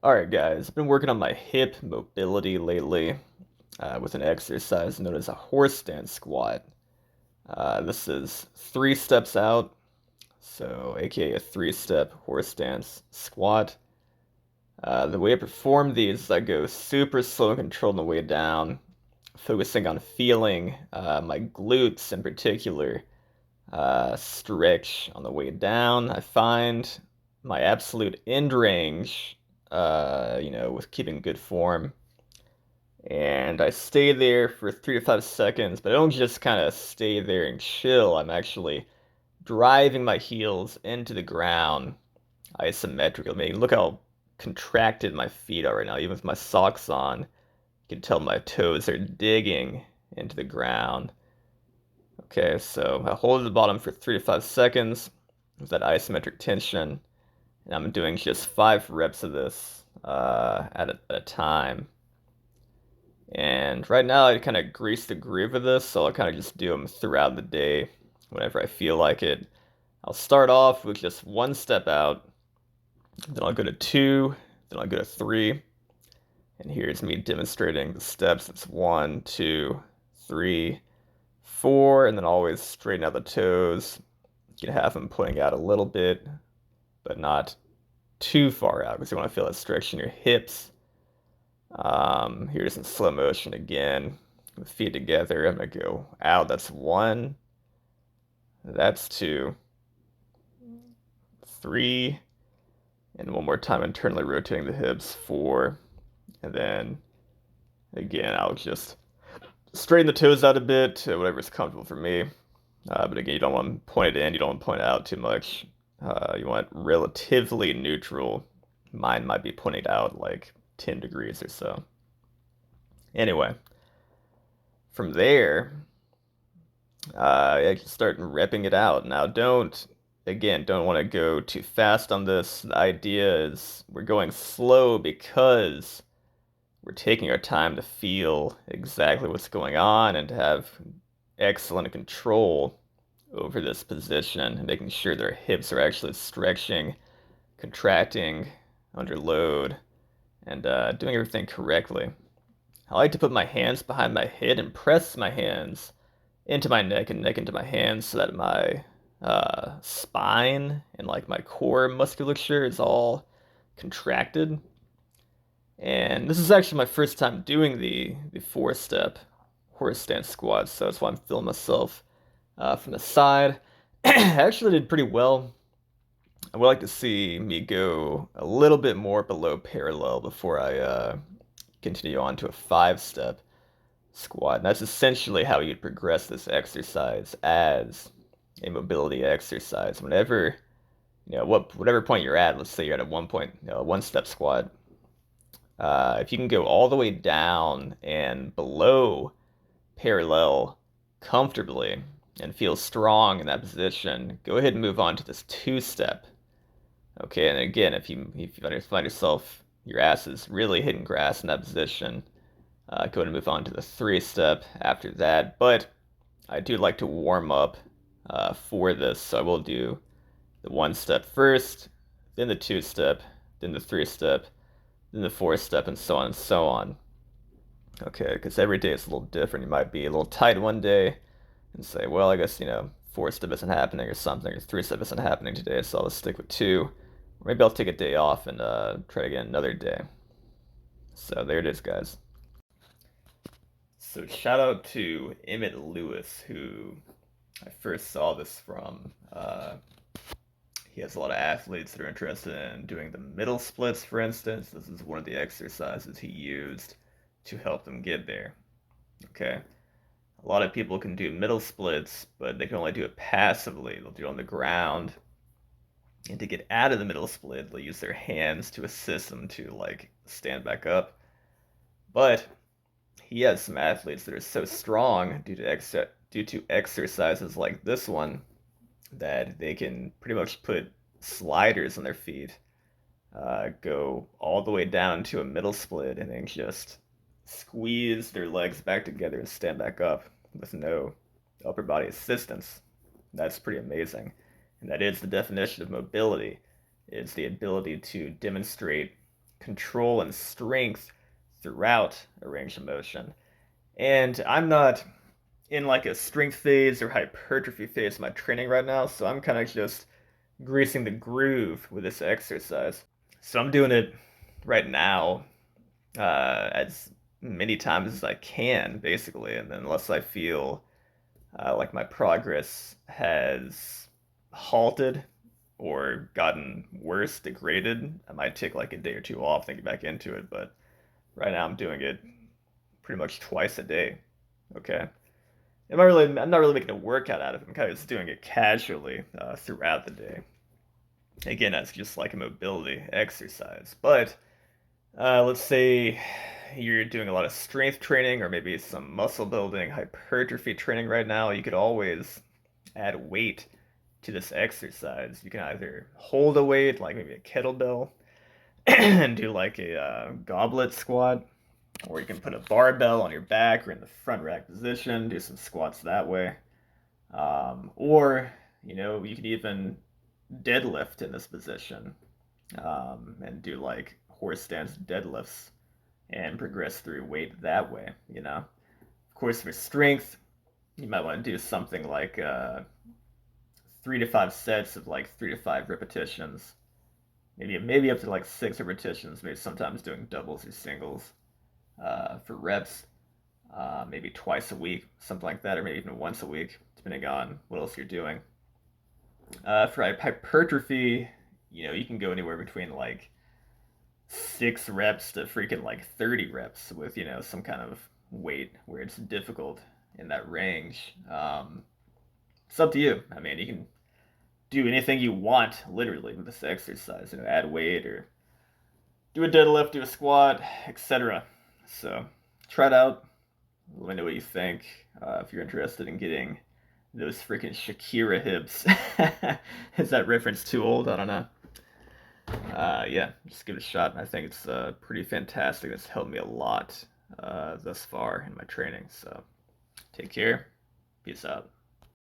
Alright guys, I've been working on my hip mobility lately with an exercise known as a horse stance squat. This is 3 steps out, so aka a 3-step horse stance squat. The way I perform these is I go super slow and controlled on the way down, focusing on feeling my glutes in particular stretch on the way down. I find my absolute end range, with keeping good form. And I stay there for 3 to 5 seconds, but I don't just kind of stay there and chill. I'm actually driving my heels into the ground isometrically. I mean, look how contracted my feet are right now. Even with my socks on, you can tell my toes are digging into the ground. Okay, so I hold at the bottom for 3 to 5 seconds with that isometric tension, and I'm doing just 5 reps of this at a time. And right now, I kind of grease the groove of this, so I'll kind of just do them throughout the day whenever I feel like it. I'll start off with just 1 step out, then I'll go to 2, then I'll go to 3, and here's me demonstrating the steps. It's 1, 2, 3, 4, and then always straighten out the toes. You can have them pointing out a little bit, but not too far out because you want to feel that stretch in your hips. Here's in slow motion again, with feet together. I'm gonna go out. That's 1. That's 2, 3, and one more time internally rotating the hips. 4, and then again I'll just straighten the toes out a bit, whatever's comfortable for me. But again, you don't want to point it in. You don't want to point it out too much. You want it relatively neutral. Mine might be pointed out like 10 degrees or so. Anyway, from there, I just start repping it out. Now, don't want to go too fast on this. The idea is we're going slow because we're taking our time to feel exactly what's going on and to have excellent control over this position and making sure their hips are actually stretching, contracting under load, and doing everything correctly. I like to put my hands behind my head and press my hands into my neck and neck into my hands so that my spine and like my core musculature is all contracted. And this is actually my first time doing the 4-step horse stance squat, so that's why I'm feeling myself from the side. I actually did pretty well. I would like to see me go a little bit more below parallel before I continue on to a 5-step squat. And that's essentially how you'd progress this exercise as a mobility exercise. Whenever, whatever point you're at, let's say you're at a 1-step squat, if you can go all the way down and below parallel comfortably and feel strong in that position, go ahead and move on to this 2-step. Okay, and again, if you find yourself your ass is really hitting grass in that position, go ahead and move on to the 3-step after that. But I do like to warm up for this, so I will do the 1-step first, then the 2-step, then the 3-step, then the 4-step, and so on and so on. Okay, because every day is a little different. You might be a little tight one day and say, well, I guess, 4-step isn't happening or something, or 3-step isn't happening today, so I'll just stick with 2. Or maybe I'll take a day off and try again another day. So there it is, guys. So shout out to Emmett Lewis, who I first saw this from. He has a lot of athletes that are interested in doing the middle splits, for instance. This is one of the exercises he used to help them get there. Okay. A lot of people can do middle splits, but they can only do it passively. They'll do it on the ground. And to get out of the middle split, they'll use their hands to assist them to like stand back up. But he has some athletes that are so strong due to exercises like this one that they can pretty much put sliders on their feet, go all the way down to a middle split, and then just squeeze their legs back together and stand back up with no upper body assistance. That's pretty amazing. And that is the definition of mobility. It's the ability to demonstrate control and strength throughout a range of motion. And I'm not in like a strength phase or hypertrophy phase of my training right now, so I'm kind of just greasing the groove with this exercise. So I'm doing it right now as many times as I can, basically, and then unless I feel like my progress has halted or gotten worse, degraded, I might take like a day or two off, then get back into it. But right now I'm doing it pretty much twice a day. Okay. I'm not really making a workout out of it. I'm kind of just doing it casually throughout the day. Again, that's just like a mobility exercise. But let's say you're doing a lot of strength training or maybe some muscle building, hypertrophy training right now. You could always add weight to this exercise. You can either hold a weight, like maybe a kettlebell, and do like a goblet squat, or you can put a barbell on your back or in the front rack position, do some squats that way. Or, you could even deadlift in this position and do like horse stance deadlifts and progress through weight that way. Of course, for strength, you might want to do something like 3 to 5 sets of like 3 to 5 repetitions, maybe up to like 6 repetitions. Maybe sometimes doing doubles or singles for reps, maybe twice a week, something like that, or maybe even once a week, depending on what else you're doing. For hypertrophy, you can go anywhere between like 6 reps to freaking like 30 reps with some kind of weight where it's difficult in that range. It's up to you. I mean, you can do anything you want literally with this exercise. Add weight or do a deadlift, do a squat, etc. So try it out. Let me know what you think. If you're interested in getting those freaking Shakira hips. Is that reference too old? I don't know. Yeah, just give it a shot. I think it's pretty fantastic. It's helped me a lot thus far in my training. So take care. Peace out.